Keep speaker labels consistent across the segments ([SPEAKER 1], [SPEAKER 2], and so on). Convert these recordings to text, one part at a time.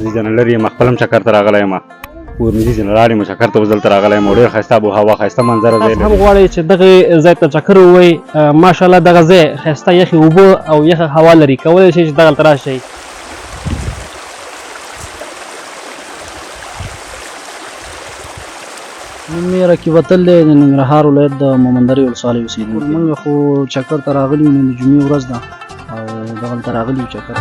[SPEAKER 1] مزي نه لري یم خپل هم چکر ته راغلی یم کور مزي نه لاړ یم چکر ته اوس دلته راغلی یم ډېر ښایسته آبوهوا ښایسته منظره ځای
[SPEAKER 2] هم غواړئ چې دغه ځای ته چکر ووئ ماشاءالله دغه ځای ښایسته یخې اوبه او یخه هوا لري کولی شئ چې دغلته راشئ.
[SPEAKER 3] نوم مې رقیب اتل دی د ننګرهار ولایت د مومندرې ولسوالۍ اوسېدونکی یم. موږ خو چکر ته راغلي یو نن د جمعې ورځ ده او دغلته راغلي یو چکر.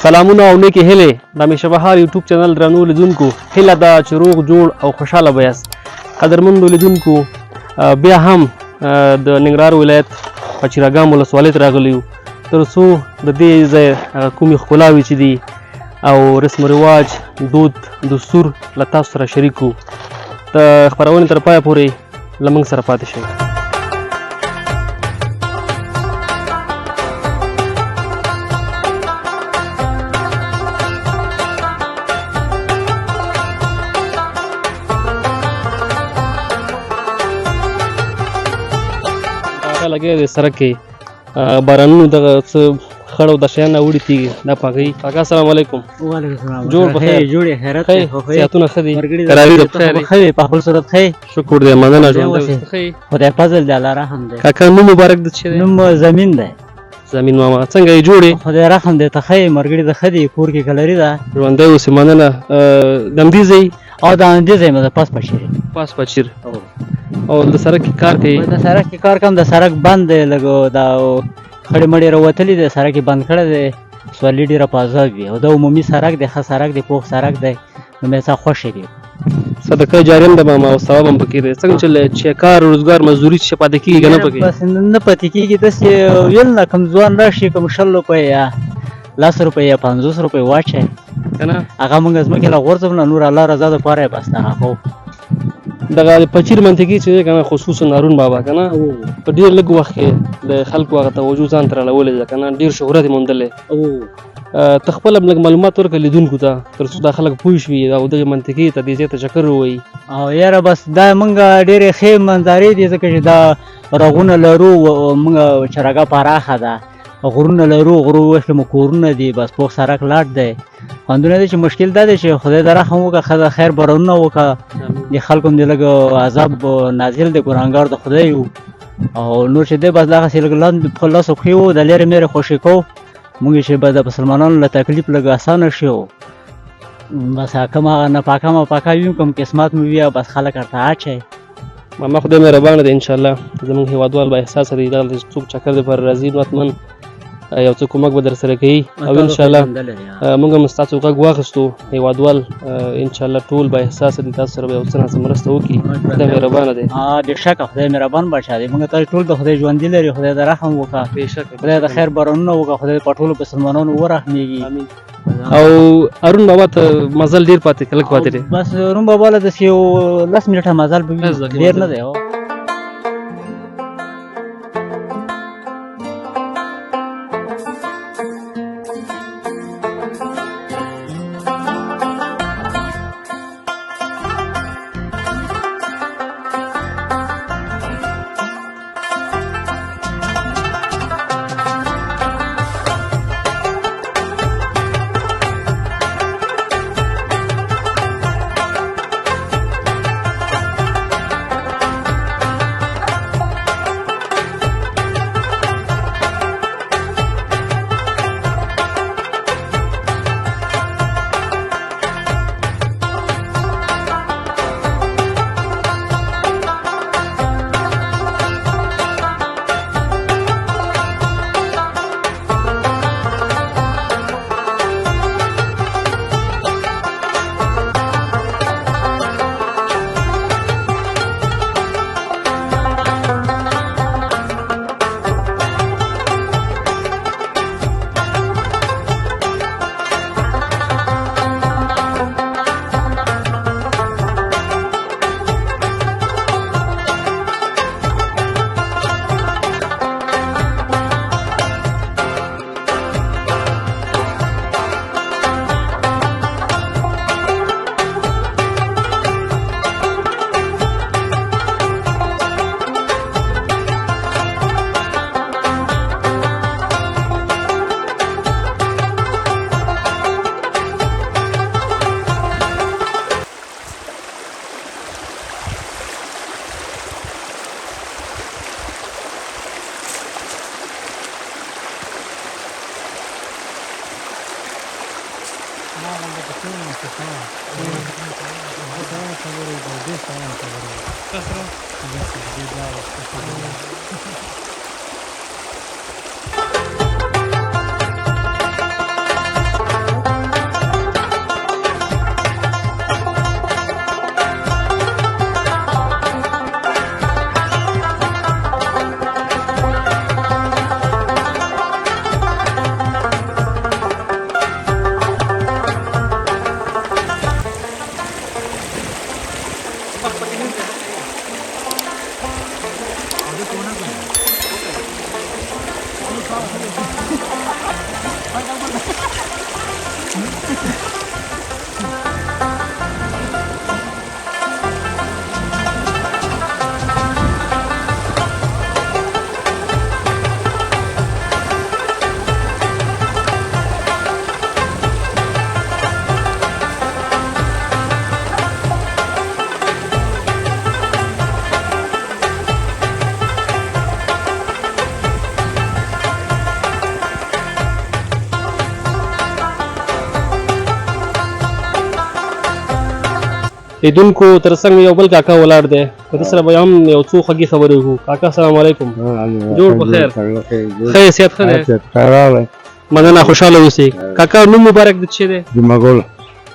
[SPEAKER 2] سلامونه او نیکې هیلې د همیشه بهار یوټیوب چینل درنو لیدونکو هیله ده چې روغ جوړ او خوشحاله به یاست. قدرمنو لیدونکو بیا هم د ننګرهار ولایت په چراګام ولسوالۍ ته راغلي یو تر څو د دې ځای کومې ښکلاوې چې دي او رسم و رواج دود دستور له تاسو سره شریک کړو. د خپرونې تر پایه پورې له موږ سره پاتې شئ. لګیا دی سړک کې بارانونو دغه څه خړ او د شیان راوړي تېږي دا پاکوي. کاکا السلام علیکم.
[SPEAKER 3] وعلیکم السلام.
[SPEAKER 2] جوړ په خیر؟
[SPEAKER 3] جوړ یې خیرت دی.
[SPEAKER 2] صحتونه ښه دي؟
[SPEAKER 3] کراري د خیر دی. ښه دی په خپل صورت ښه.
[SPEAKER 2] شکر دی مننه ژوندی اوسې.
[SPEAKER 3] خدای فضل دی الله رحم دی.
[SPEAKER 2] کاکا نوم مبارک د څه دی؟
[SPEAKER 3] نوم زمین دی.
[SPEAKER 2] زمین ماما څنګه یې جوړې؟
[SPEAKER 3] خدای رحم دی ته ښه یې مرګړي د ښه دی کور کې کلري ده
[SPEAKER 2] ژوندی اوسې مننه. د همدې ځای
[SPEAKER 3] او د همدې ځای مې د پاس پچیر
[SPEAKER 2] پاس پچیر او د سړک کې کار کوي؟
[SPEAKER 3] د سړک کې کار کوم د سړک بند دی لږ دا خړې مړې راوتلي دی سړک یې بند کړی دی سوالي ډېره په عذاب وي او دا عمومي سړک دی ښه سړک دی پوخ سړک دی نو مې څه خوښ دی.
[SPEAKER 2] صدقه جاریه ده ماما او ثواب هم پکې دی. څنګه چې کار روزګار مزدوري چې پاتې کېږي که نه پکې؟
[SPEAKER 3] بس نه پاتې کېږي داسې ویل نه کوم ځوان راشي کوم 100 روپۍ یا 10 روپۍ یا 50 روپۍ واچوي
[SPEAKER 2] که نه
[SPEAKER 3] هغه موږ ځمکې له غورځوو نه نور الله رضا دپاره یې بس هغه کوو.
[SPEAKER 2] دغه پچیر منطقي چې کنه خصوصا هارون بابا کنه په ډیر لږ وخت کې د خلکو هغه توجه ځان تر اړولې ده کنه ډیر شهرت یې موندلی تخپل لږ معلومات ورکړه لیدونکو ته تر څو دا خلک پوه شي او دغه منطقي ته دې ځای ته چکر ووایي
[SPEAKER 3] او یاره بس دا مونږ ډېرې ښې منظرې دي ځکه چې دا رغونه لرو مونږ چرګه پراخه ده غرونه لرو غرو وښکې مو کورونه دي بس پوخ سړک لاټ دی خوندونه دی چې مشکل دا دی چې خدای د رحم وکړه ښځه خیر بارانونه وکړه د خلکو هم دې لږ عذاب نازل دی ګناهګار د خدای و او نور چې دی بس دغسې لږ لاندې په لاسو پښې وو د لرې مېرې خوشې کوو مونږ چې به د مسلمانانو له تکلیف لږ اسانه شي بس کوم هغه ناپاکه ماپاکه وي کوم قسمت مو وي بس خلک ورته اچوي
[SPEAKER 2] ماما خدای مهربانه دی انشاءالله زموږ هېوادوال به احساسه دی دغلته څوک چکر دی پر راځي نوتمن یو څه کومک به در سره کوي او انشاءالله موږ هم ستاسو غږ واخیستو هېوادوال انشاءالله ټول به احساسه دي تاسو سره به یو څه نه څه مرسته وکړي خدای مهربانه دی
[SPEAKER 3] بېشکه خدای مهربان بادشاه دی موږ ته ټول د خدای ژوندي لري خدای د رحم وکړه
[SPEAKER 2] بېشکه
[SPEAKER 3] خدای د خیر بارانونه وکړه خدای په ټولو مسلمانانو ورحمېږي
[SPEAKER 2] او هارون بابا ته مزل ډېر پاتې کلک پاتې دی
[SPEAKER 3] بس هارون بابا له داسې یو 10 منټه مزل به وي ډېر نه دی
[SPEAKER 2] لیدونکو تر څنګ یو بل کاکا ولاړ دی په دې سره به هم یو څو خوږې خبرې وکړو کاکا السلام علیکم جوړ په خیر ښه یې صحت ښه دی مننه خوشحاله اوسئ کاکا نوم مبارک د څه دی
[SPEAKER 1] جمعګل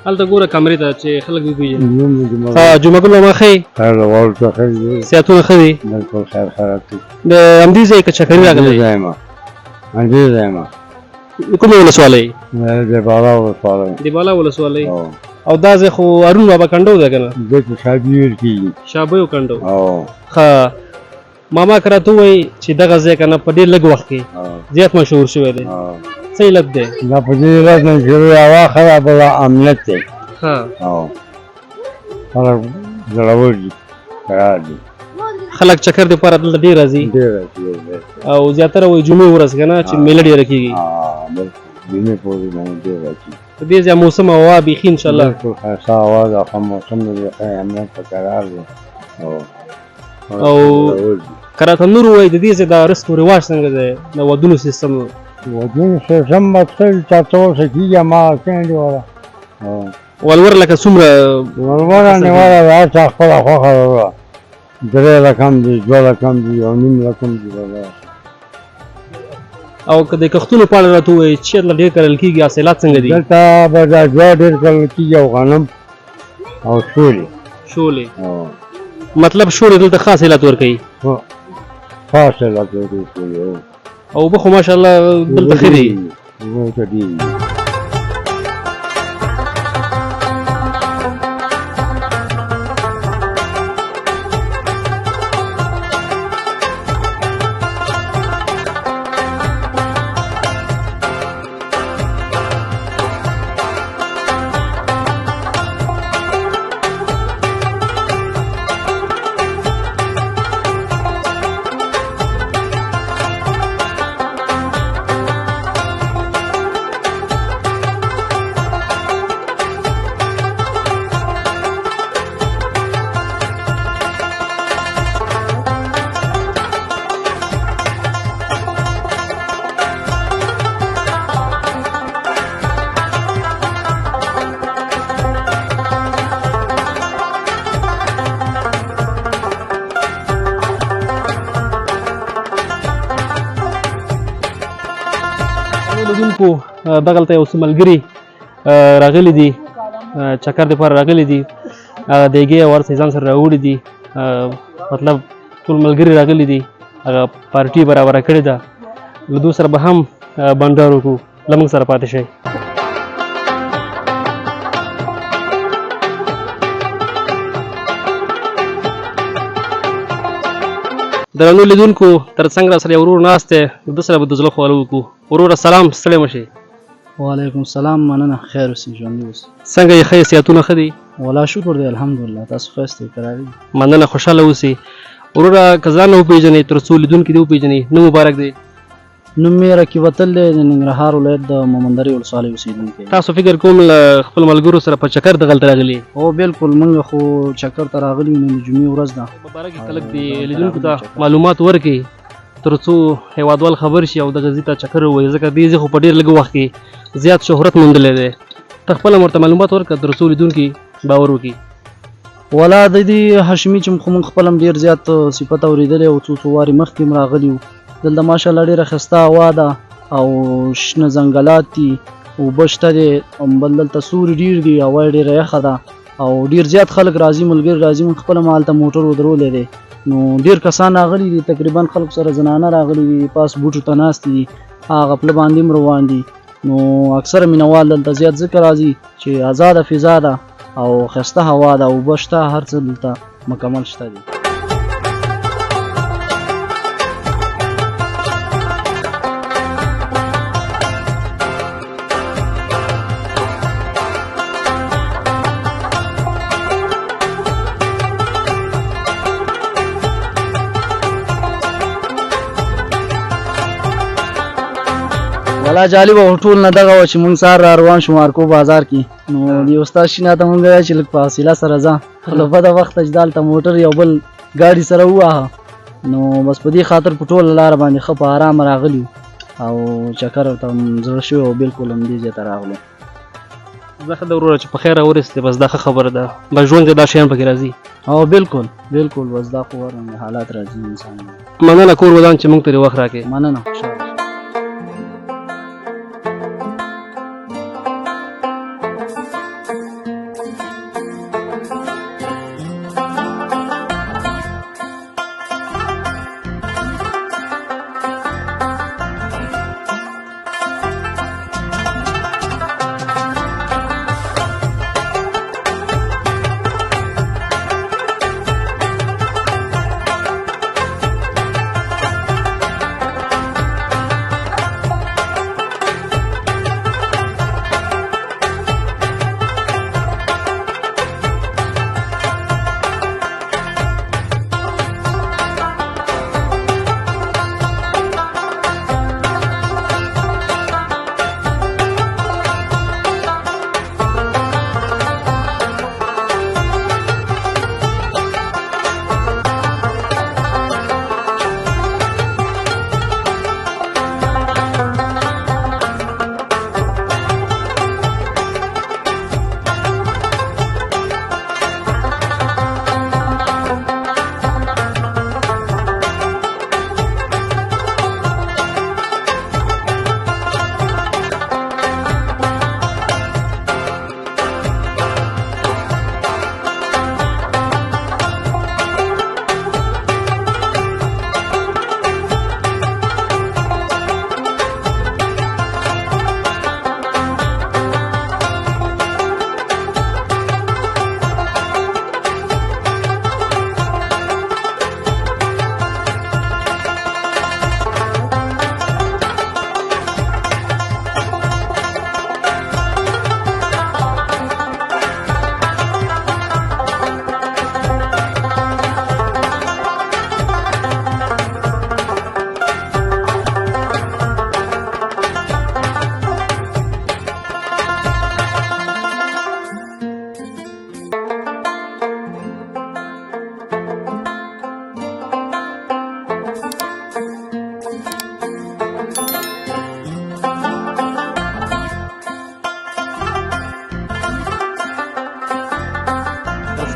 [SPEAKER 2] هلته ګوره کمرې ته چې خلک وپېژني جمعګل ماما ښه یې صحتونه ښه دي د همدې ځای که چکري راغلی کومه ولسوالۍ د بالا ولسوالۍ او دا ځای خو هارون بابا کنډو ده که نه
[SPEAKER 1] دلته شابي ویل کېږي
[SPEAKER 2] شابیو کنډو
[SPEAKER 1] او
[SPEAKER 2] ښه ماما که راته ووایي چې دغه ځای که نه په ډېر لږ وخت کې زیات مشهور شوی دی څه علت دی
[SPEAKER 1] دا په دې ورځ نه شروع هوا خرابه ده امنیت دی
[SPEAKER 2] ښه
[SPEAKER 1] او خلک زړور دي قرار دي
[SPEAKER 2] خلک چکر دپاره دلته ډېر راځي
[SPEAKER 1] ډېر
[SPEAKER 2] او زیاتره وایي جمعې ورځ که نه چې میله ډېره کېږي
[SPEAKER 1] جمعې پورې باندې ډېر راځي
[SPEAKER 2] په دې ځای موسم او هوا بیخي انشاءالله
[SPEAKER 1] بالکل ښایسته هوا ده ښه موسم دی ښه امنیت په قرار دی
[SPEAKER 2] او که راته نور ووایي د دې ځای د رسم و رواج څنګه دی د ودونو سیستم
[SPEAKER 1] ودونو سیستم اکثر چا څه ورسه کېږي هماغسې دی وره
[SPEAKER 2] ولور لکه څومره
[SPEAKER 1] ولوره نیوله د هر چا خپله خوښه ده وره 3 رقم دي 2 رقم دي 1.5 رقم دي
[SPEAKER 2] او که د کښتونو په اړه راته ووایي چې چېرته ډېر کرل کېږي حاصلات څنګه دي
[SPEAKER 1] دلته به دا جوار ډېر کرل کېږي او غنم او شولې
[SPEAKER 2] شولې مطلب شولې دلته ښه حاصلات ورکوي
[SPEAKER 1] ښه حاصلات ورکوي
[SPEAKER 2] او اوبه خو ماشاءالله دلته ښه دي
[SPEAKER 1] اوبه ښه دي
[SPEAKER 2] لیدونکو دغلته یو څه ملګري راغلي دي چکر دپاره راغلي دي هغه دیګې او هر څه ځان سره راوړي دي مطلب ټول ملګري راغلي دي هغه پارټي برابره کړې ده له دوی سره به هم بنډار وکړو له موږ سره پاتې شئ درنو لیدونکو تر څنګ را سره یو ورور ناست دی د ده سره به د زړه خواله وکړو وروره سلام ستړی مه شئ
[SPEAKER 3] وعلیکم السلام مننه خیر اوسئ ژوندي اوسئ
[SPEAKER 2] څنګه یې ښه صحتونه ښه دي
[SPEAKER 3] والله شکر دی الحمدلله تاسو ښه یاستئ کراري
[SPEAKER 2] مننه خوشحاله اوسئ وروره که ځان نه وپېژنئ تر څو لیدونکي دې وپېژني نوم مبارک دی
[SPEAKER 3] نوم مې رقیب وتل دی د ننګرهار ولایت د مومندرې ولسوالۍ اوسېدونکی
[SPEAKER 2] تاسو فکر کوم له خپل ملګرو سره په چکر دغلته راغلي
[SPEAKER 3] او بالکل موږ خو چکر ته راغلي نن د جمعې ورځ ده
[SPEAKER 2] مبارک خلک دې لیدونکو ته معلومات ورکړي تر څو هیوادوال خبر شي او دغه ځای ته چکر ووایي ځکه دې ځای خو په ډېر لږ وخت کې زیات شهرت موندلی دی ته خپله ورته معلومات ورکړه تر څو لیدونکي باور وکړي
[SPEAKER 3] والا د دې هاشمي چې خو موږ خپل هم ډېر زیات صفت اورېدلی او څو وارې مخکې هم راغلي وو دلته ماشاءالله ډېره ښایسته هوا ده او شنه ځنګلات دي اوبه شته دی بل دلته سوري ډېر دي هوا یې ډېره یخه ده او ډېر زیات خلک راځي ملګري راځي موږ خپله هم هلته موټر ودرولی دی نو ډېر کسان راغلي دي تقریبا خلکو سره زنانه راغلي دي پاس بوټو ته ناست دي هغه پله باندې هم روان دي نو اکثره مینوال دلته زیات ځکه راځي چې ازاده فضا ده او ښایسته هوا ده اوبه شته هر څه دلته مکمل شته دي والا جالب او ټول نه دغه و چې مونږ سهار را روان شو مارکو بازار کې نو د استاد شینا ته مونږ وایي چې لږ په حوصله سره ځه خو له بده وخته چې دلته موټر یو بل ګاډي سره وواهه نو بس په دې خاطر په ټوله لاره باندې ښه په ارامه راغلي او چکر ورته زړه شوی او بالکل همدې ځای ته راغلو
[SPEAKER 2] زه ښه ده وروره چې په خیره ورسېدې بس دا ښه خبره ده بس ژوند کې دا شیان پکې راځي
[SPEAKER 3] او بالکل بالکل بس دا خو ورنه حالات راځي انسان
[SPEAKER 2] مننه کور ودان چې موږ ته وخت راکړې
[SPEAKER 3] مننه خوشحاله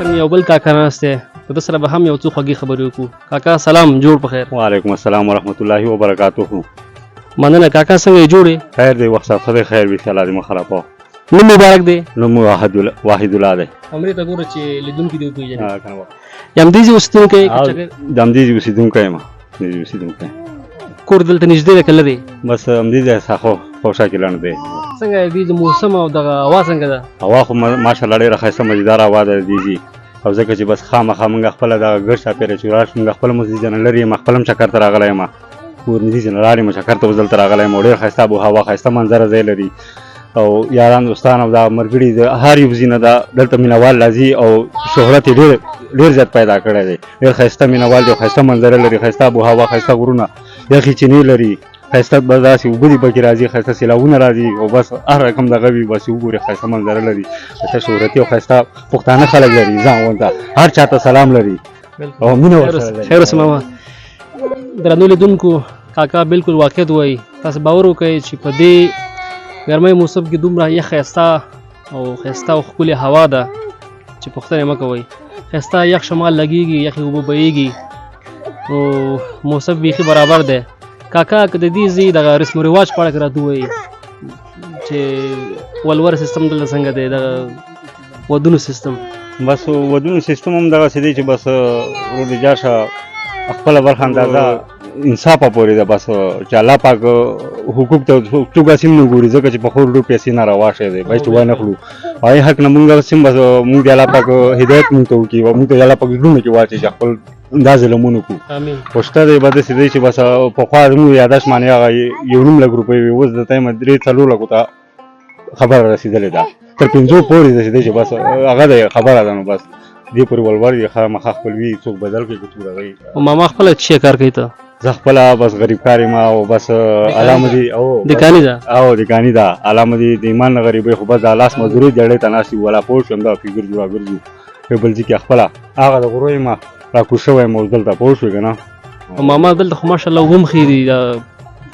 [SPEAKER 2] نن یو بل کاکا ناست دی په ده سره به هم یو څو خوږې خبرې وکړو. کاکا سلام، جوړ په خیر.
[SPEAKER 1] وعلیکم السلام ورحمت الله وبرکاته.
[SPEAKER 2] مننه کاکا، څنګه یې جوړ یې؟
[SPEAKER 1] خیر دی، وخت صاحب خدای خیر وي، الله دې مه خرابوه.
[SPEAKER 2] نوم مبارک دی؟
[SPEAKER 1] نوم واحد الله دی.
[SPEAKER 2] همرې ته ګوره چې لیدونکي دې وپېژني.
[SPEAKER 1] کنه
[SPEAKER 2] یم دې اوسېدونکی
[SPEAKER 1] د همدې ځای اوسېدونکی یم. همدې اوسېدونکی.
[SPEAKER 2] کور دلته نږدې دی که لرې؟
[SPEAKER 1] بس همدې ځای څخه خوشا کې لنډ دی.
[SPEAKER 2] څنګه دې د موسم او دغه هوا څنګه ده؟
[SPEAKER 1] هوا خو ماشاءالله ډېره ښایسته مزیداره هوا ده دیږي، او ځکه چې بس خامخا موږ خپله دغه ګرد چاپېره چې ولاړ شو، موږ خپله مو ځای نه لرې یم، خپله هم چکر ته راغلی یم، کورنۍ ځای نه لاړ یم، چکر ته اوس دلته راغلی یم، او ډېر ښایسته آب و هوا ښایسته منظره ځای لري، او یاران دوستان او دا ملګري د هر یو ځای نه دلته مینهوال راځي، او شهرت یې ډېر زیات پیدا کړی دی. ډېر ښایسته مینهوال دی، ښایسته منظره لري، ښایسته آب و هوا، ښایسته غرونه، یخې چینې لري، ښایسته به داسې اوبه دي پکې راځي، ښایسته سیلابونه راځي، او بس هر رقم دغه وي، بس وګورې ښایسته منظره لري، ښایسته شهرتي او ښایسته پښتانه خلک لري، ځان غونته هر چا ته سلام لري او مینه ورسره لري.
[SPEAKER 2] خیر اوسه ماما. درنو لیدونکو، کاکا بالکل واقعیت وایي. تاسو باور وکړئ چې په دې ګرمۍ موسم کې دومره یخ ښایسته او ښایسته او ښکلې هوا ده چې پوښتنه مه کوئ. ښایسته یخ شمال لګېږي، یخې اوبه بهیږي، او موسم بیخي برابر دی. کاکا که د دې ځای دغه رسم و رواج په اړه کې راته ووایي چې ولور سیستم دلته څنګه دی، د ودونو سیستم؟
[SPEAKER 1] بس ودونو سیستم هم دغسې دی چې بس ورور دې جار شه، خپله برخه اندازه انصافه پورې ده، بس چې الله پاک حقوق ته څوک هسې هم نه ګوري، ځکه چې په خور ډو پیسې نه راواښی دی، باید چې وای نه خورو، او هغې حق نه مونږ هسې هم بس مونږ د الله پاک هدایت مونږ ته وکړي، او مونږ ته د الله پاک زړونه کې واچوي چې خپل دا ظلمون وکړو.
[SPEAKER 2] امین.
[SPEAKER 1] خو شته دی به داسې دی چې بس پخوا زموږ یاداشت باندې هغه یو نیم لک روپۍ وي، اوس د ټایمه 3-4 لکو ته خبره رسېدلې ده، تر 5 پورې داسې دی چې بس هغه د خبره ده، نو بس دې پورې ولور یې خامخا خپلوي څوک بدل کړي که څوک هغوی.
[SPEAKER 2] او ماما خپله څه کار کوي ته؟
[SPEAKER 1] زه خپله بس غریب کار یم، او بس علامه دي او
[SPEAKER 2] دکاني ده؟
[SPEAKER 1] او دکاني ده، علامه دي د ایمان نه غریبۍ، خو بس د لاس مزدورۍ جړۍ ته ناست یو، ولا پوه شو همدغه کې ګرځو راګرځو، یو بل ځای کې خپله هغه د غرو یم راکوز شوی یم، اوس دلته پوه شوې که نه.
[SPEAKER 2] او ماما دلته خو ماشاءالله اوبه هم ښې دي، د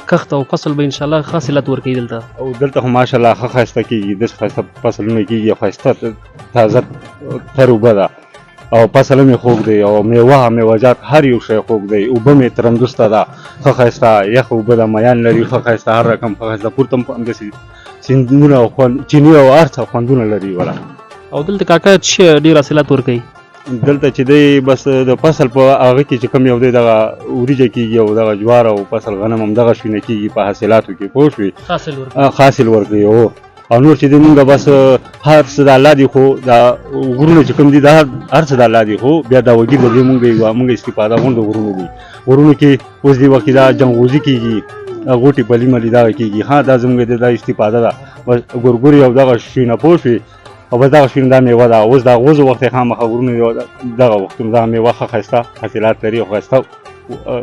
[SPEAKER 2] کښت او فصل به انشاءالله ښه حاصلات ورکوي دلته،
[SPEAKER 1] او دلته خو ماشاءالله ښه ښایسته کېږي، داسې ښایسته فصلونه کېږي، او ښایسته تازه تر اوبه ده، او فصل هم یې خوږ دی، او میوه میوهجات هر یو شی خوږ دی، اوبه مې ترندسته ده، ښه ښایسته یخ اوبه ده، میان لري، ښه ښایسته هر رقم ښه ښایسته، پورته هم همداسې سیندونه او چینې او هر څه خوندونه لري ولا.
[SPEAKER 2] او دلته کاکا څه ډېر حاصلات ورکوي؟
[SPEAKER 1] دلته چې دی بس د فصل په هغه کې چې کوم یو دی دغه وریجه کېږي، او دغه جوار او فصل غنم همدغه شوینه کېږي په حاصلاتو کې، پوه شوې، حاصل ورکوي. او نور چې دی مونږ بس هر څه د الله دی، خو دا غرونه چې کوم دي دا هر څه د الله دی، خو بیا دا وګیر د دې مونږ استفاده غونډ غرونه دي، غرونو کې اوس دې وخت کې دا جنغوزي کېږي، غوټې پلي ملي دغه کېږي، ها دا زموږ د دا استفاده ده، بس ګورګورې او دغه شوینه پوه شوې، او بس دغه شوینه دا میوه ده، اوس دا غوزو وخت یې خامخا غرونه دغه وختونه دغه میوه ښه ښایسته حاصلات لري، او ښایسته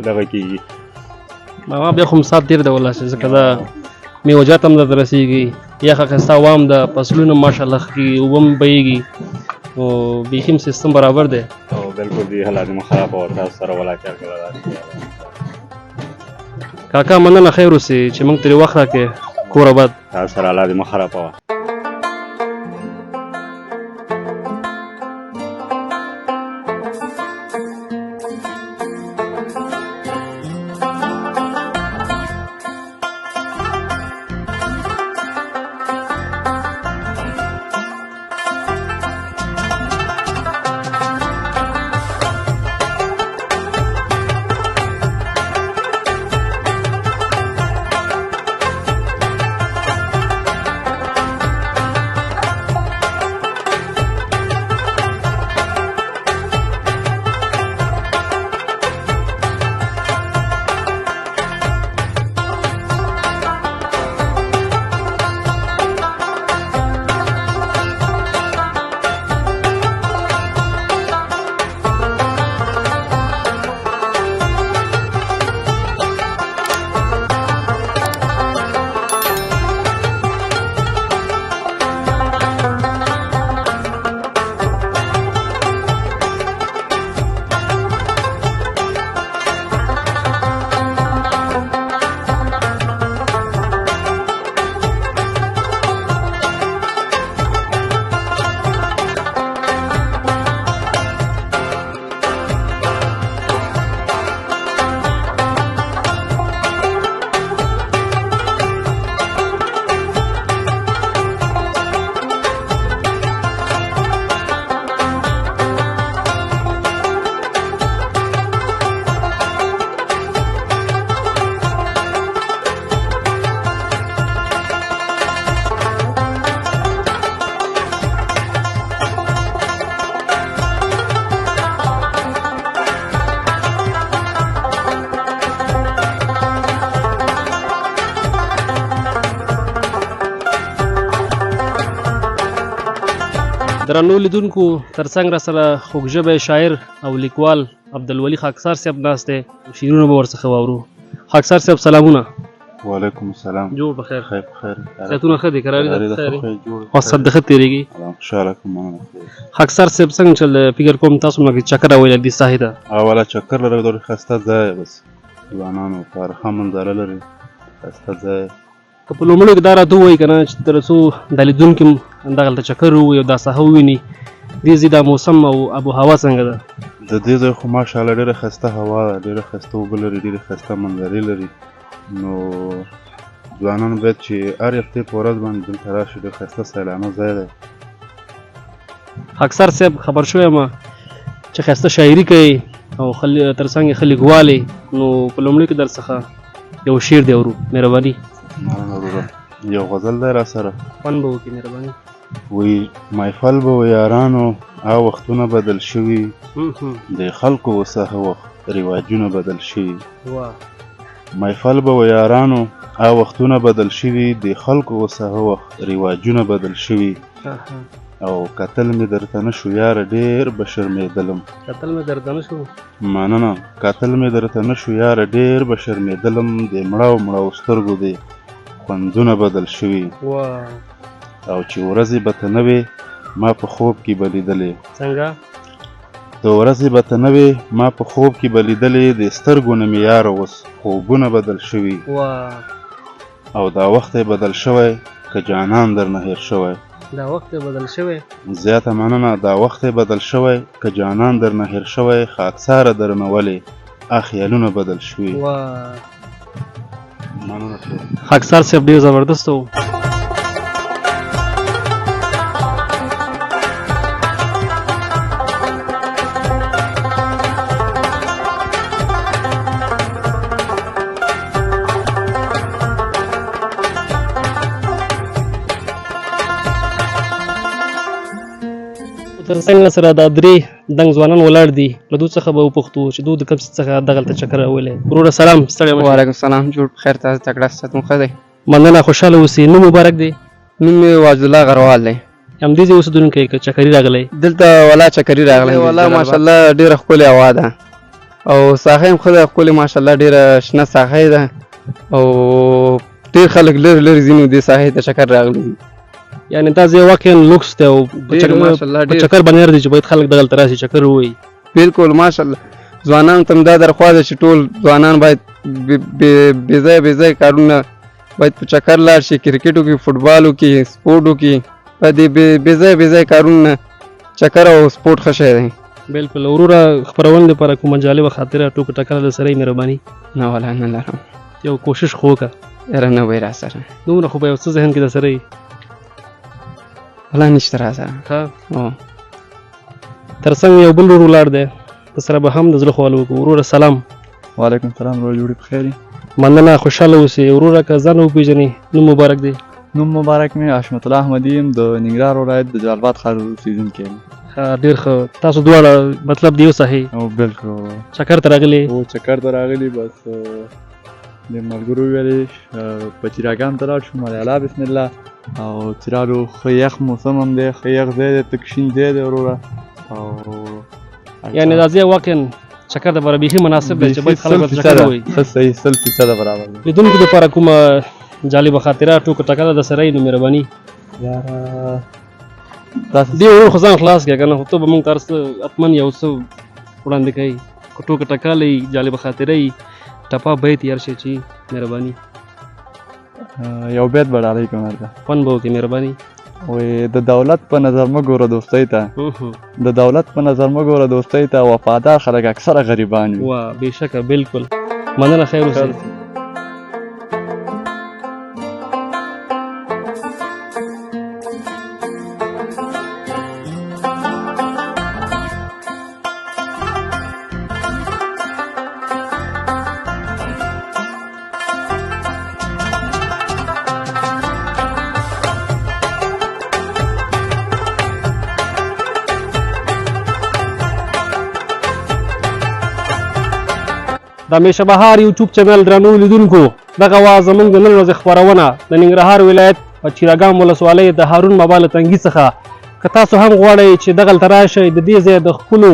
[SPEAKER 1] دغه کېږي.
[SPEAKER 2] ماما بیا خو هم سات ډېر دی والله، ځکه دا میوهجات هم درته رسېږي، یخه ښایسته هوا هم ده، فصلونه ماشاءالله ښه کېږي، اوبه هم بهیږي، او بیخي هم سیستم برابر دی.
[SPEAKER 1] او بالکل دی، الله دې مه خرابوه، تاسو سره ولا چار کړه.
[SPEAKER 2] کاکا مننه، خیر اوسې چې موږ ترې وخت راکړې، کور آباد.
[SPEAKER 1] تاسو سره الله دې مه خرابوه.
[SPEAKER 2] درنو لیدونکو ترڅنګ را سره خوږژبی شاعر او لیکوال عبدالولي خاکسار صاحب ناست دی شعرونه به ورڅخه واورو. خاکسار صاحب سلامونه.
[SPEAKER 4] وعلیکم السلام.
[SPEAKER 2] جوړ په خیر.
[SPEAKER 4] خیر بخیر.
[SPEAKER 2] صحتونه ښه دي کراري ده خیر
[SPEAKER 4] جوړ.
[SPEAKER 2] وسط د ښه تېرېږي.
[SPEAKER 4] خوشحاله کوم مننه.
[SPEAKER 2] خاکسار صاحب څنګه چل فکر کوم تاسو مګ چکر راوړل دي ساحې ته.
[SPEAKER 4] اوله چکر لري ډېر ښایسته ځای بس ځوانانو لپاره ښه منظره لري ښایسته ځای.
[SPEAKER 2] که په لومړیو کې دا راته ووایي که نه چې تر څو د لیدونکي هم دغلته چکر ووایي او دا ساحه وویني دې ځای دا موسم او آب و هوا څنګه ده؟
[SPEAKER 4] د دې ځای خو ماشاءالله ډېره ښایسته هوا ده ډېره ښایسته اوبه لري ډېرې ښایسته منظرې لري نو ځوانان باید چې هر هفتې په ورځ باندې دلته راشي ډېر ښایسته سیلانه ځای دی.
[SPEAKER 2] خاکسار صاحب خبر شوی یم چې ښایسته شاعري کوي او ترڅنګ یې ښه لیکوال نو په لومړي کې در څخه یو شعر دی اورو مهرباني.
[SPEAKER 4] یو غزل دی را سره
[SPEAKER 2] خوند به وکړي مهرباني.
[SPEAKER 4] وی محفل به و یارانو هغه وختونه بدل شوي د خلکو اوسه وخت رواجونه بدل شوي. محفل به و یارانو هغه وختونه بدل شوي د خلکو اوسه وخت رواجونه بدل شوي او کتل مې درته نشو یاره ډېر به شرمېدلم.
[SPEAKER 2] کتل مې درته نشو
[SPEAKER 4] مننه کتل مې درته نشو یاره ډېر به شرمېدلم د مړاو مړاو سترګو دی خوندونه بدل شوي او چې ورځې به ته نه وې ما په خوب کې به لیدلې.
[SPEAKER 2] څنګه؟
[SPEAKER 4] د ورځې به ته نه وې ما په خوب کې به لیدلې د سترګو نه مې یاره اوس خوبونه بدل شوي او دا وخت یې بدل شوی که جانان درنه هېر شوی.
[SPEAKER 2] دا وخت یې بدل شوی
[SPEAKER 4] زیاته مننه دا وخت یې بدل شوی که جانان درنه هېر شوی خاکساره درنه ولې خیالونه بدل شوي. مننه.
[SPEAKER 2] خاکسار صاحب ډېر زبردست و. ترڅنګ سره دا درې دنګ ځوانان ولاړ دي له دوی څخه به وپوښتو چې دوی د کوم څه څخه دغلته چکر راوړلی. وروره سلام. ستړی مه شې.
[SPEAKER 5] وعلیکم السلام. جوړ په خیر تاسو تکړه ستاسو ښه دی؟
[SPEAKER 2] مننه خوشحاله اوسئ. نوم مبارک دی؟
[SPEAKER 5] نوم مې واجدالله غروال دی.
[SPEAKER 2] همدې ځای اوسېدونکی که چکري راغلی؟
[SPEAKER 5] دلته ولا چکري راغلی ولا ماشاءالله ډېره ښکلې هوا ده او ساحه هم ښه ده ښکلې ماشاءالله ډېره شنه ساحه ده او ډېر خلک لرې لرې ځینې دې ساحې ته چکر راغلي دي.
[SPEAKER 2] یعنې دا ځای واقعا لوکس دی او په چکر باندې دی چې باید خلک دغلته راشي چکر ووایي.
[SPEAKER 5] بالکل ماشاءالله ځوانانو ته دا درخوا ده چې ټول ځوانان باید بې ځایه بې ځایه کارونه باید په چکر لاړ شي کرکټ وکړي فوټبال وکړي سپورټ وکړي په دې بې ځایه بې ځایه کارونه چکر او سپورټ ښه شی دی.
[SPEAKER 2] بالکل. وروره خپرونې لپاره کومه جالبه خاطره ټوکه ټکله درسره یې مهرباني؟
[SPEAKER 5] نه والله نه لرم.
[SPEAKER 2] یو کوشش خو وکړه.
[SPEAKER 5] یاره نه وی را سره
[SPEAKER 2] دومره خو به یو څه ذهن کې درسره وي؟
[SPEAKER 5] والله نشته را سره.
[SPEAKER 2] ترڅنګ یو بل ورور ولاړ دی درسره به هم د زړه خوال وکړو. وروره سلام.
[SPEAKER 6] وعلیکم السلام. ورور جوړې په خیر یې؟
[SPEAKER 2] مننه خوشحاله اوسئ. وروره که ځان وپېژنې نوم مبارک دی؟
[SPEAKER 6] نوم مبارک مې حشمت الله احمدي یم د ننګرهار ولایت د جلال آباد ښار اوسېدونکی یم.
[SPEAKER 2] ډېر ښه. تاسو دواړه مطلب د یو ساحې
[SPEAKER 6] او بالکل
[SPEAKER 2] چکر ته راغلي؟
[SPEAKER 6] او چکر ته راغلي بس د ملګرو ویلې په چراګام ته لاړ شو مالیالا بسم الله او چې رالو ښه یخ موسم هم دی ښه یخ ځای دی تک شین ځای دی وروره او
[SPEAKER 2] یعنې دا ځای واقعا چکر دپاره بیخي مناسب دی چې باید خلک ورته چکر ووایي.
[SPEAKER 6] ښه صحیح 100% برابر دی.
[SPEAKER 2] لیدونکو دپاره کومه جالبه خاطره ټوکه ټکله درسره یي نو مهرباني.
[SPEAKER 6] یاره
[SPEAKER 2] دې ورور خو ځان خلاص کړه که نه خو ته به موږ ته هر څه حتمن یو څه وړاندې کوي که ټوکه ټکاله یي جالبه خاطره یي ټپه بیت هر شی چې مهرباني.
[SPEAKER 6] یو بیت به ډالۍ کوم درته
[SPEAKER 2] خوند به وکړي مهرباني.
[SPEAKER 6] وایي د دولت په نظر مه ګوره دوستۍ ته د دولت په نظر مه ګوره دوستۍ ته وفادار خلک اکثره غریبان وي.
[SPEAKER 2] وا بېشکه بالکل. مننه خیر اوسئ. د همیشه بهار یوټیوب چینل درنو لیدونکو دغه وه زموږ د نن ورځې خپرونه د ننګرهار ولایت په چیراګام ولسوالۍ د هارون بابا له تنګي څخه که تاسو هم غواړئ چې دغلته راشئ د دې ځای د خپلو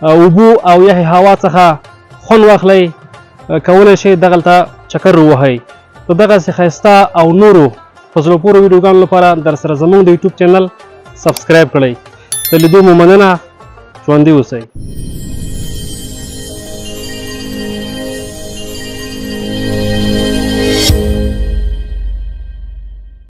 [SPEAKER 2] اوبو او یخې هوا څخه خوند واخلئ کولی شئ دغلته چکر ووهئ په دغسې ښایسته او نورو په زړه پورې ویډیوګانو لپاره در سره زموږ د یوټیوب چینل سبسکرایب کړئ د لیدو مو مننه ژوندي اوسئ